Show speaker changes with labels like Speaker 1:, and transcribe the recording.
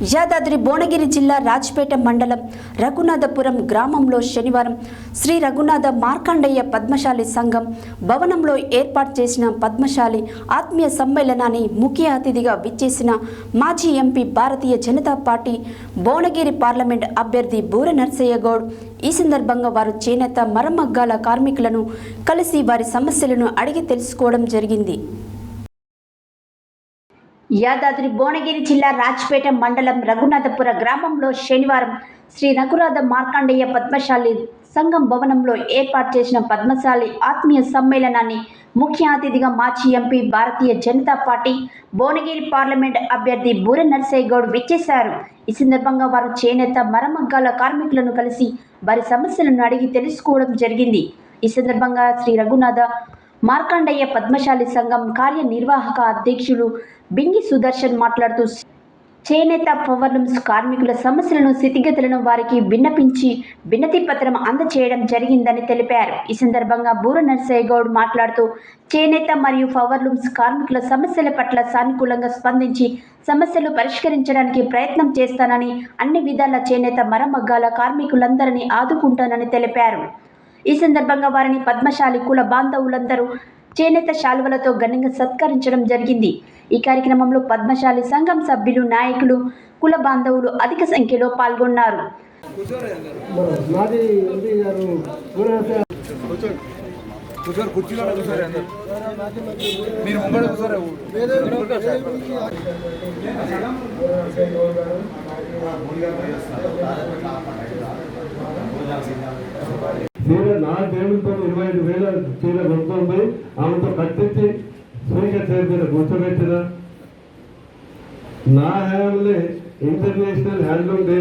Speaker 1: యాదాద్రి భువనగిరి జిల్లా రాజ్పేట మండలం రఘునాథపురం గ్రామంలో శనివారం శ్రీ రఘునాథ మార్కండేయ పద్మశాలి సంఘం భవనంలో ఏర్పాటు చేసిన పద్మశాలి ఆత్మీయ సమ్మేళనాన్ని ముఖ్య అతిథిగా విచ్చేసిన మాజీ MP Bharatiya Janata party Bhuvanagiri parliament అభ్యర్థి బూర నర్సయ్య గౌడ్ ఈ సందర్భంగా వారు చేనేత మరమగ్గాల కార్మికులను కలిసి వారి సమస్యలను అడిగి తెలుసుకోవడం జరిగింది. యాదాద్రి భువనగిరి జిల్లా రాజ్పేట మండలం రఘునాథపుర గ్రామంలో శనివారం శ్రీ రఘునాథ మార్కండేయ పద్మశాలి సంఘం భవనంలో ఏర్పాటు చేసిన పద్మశాలి ఆత్మీయ సమ్మేళనాన్ని ముఖ్య అతిథిగా మాజీ MP Bharatiya Janata party Bhuvanagiri parliament అభ్యర్థి బూర నర్సయ్య గౌడ్ విచ్చేశారు. ఈ సందర్భంగా వారు చేనేత మరమగ్గాల కార్మికులను కలిసి వారి సమస్యలను అడిగి తెలుసుకోవడం జరిగింది. ఈ సందర్భంగా శ్రీ రఘునాథ మార్కండేయ పద్మశాలి సంఘం కార్యనిర్వాహక అధ్యక్షులు బింగి సుదర్శన్ మాట్లాడుతూ చేనేత పవర్లూమ్స్ కార్మికుల సమస్యలను స్థితిగతులను వారికి విన్నపించి వినతి పత్రం అందజేయడం జరిగిందని తెలిపారు. ఈ సందర్భంగా బూర నర్సయ్య గౌడ్ మాట్లాడుతూ చేనేత మరియు పవర్లూమ్స్ కార్మికుల సమస్యల పట్ల సానుకూలంగా స్పందించి సమస్యలు పరిష్కరించడానికి ప్రయత్నం చేస్తానని, అన్ని విధాల చేనేత మరమగ్గాల కార్మికులందరినీ ఆదుకుంటానని తెలిపారు. ఈ సందర్భంగా వారిని పద్మశాలి కుల బాంధవులందరూ చేనేత శాలువలతో ఘనంగా సత్కరించడం జరిగింది. ఈ కార్యక్రమంలో పద్మశాలి సంఘం సభ్యులు, నాయకులు, కుల బాంధవులు అధిక సంఖ్యలో పాల్గొన్నారు.
Speaker 2: నా దేవుడితో 25,000 చీర కొనుక్కొని ఆమెతో కట్టించి స్పీకర్ చైర్ మీద కూర్చోబెట్టిన నా హ్యాండ్లే ఇంటర్నేషనల్ హ్యాండ్లూమ్ డే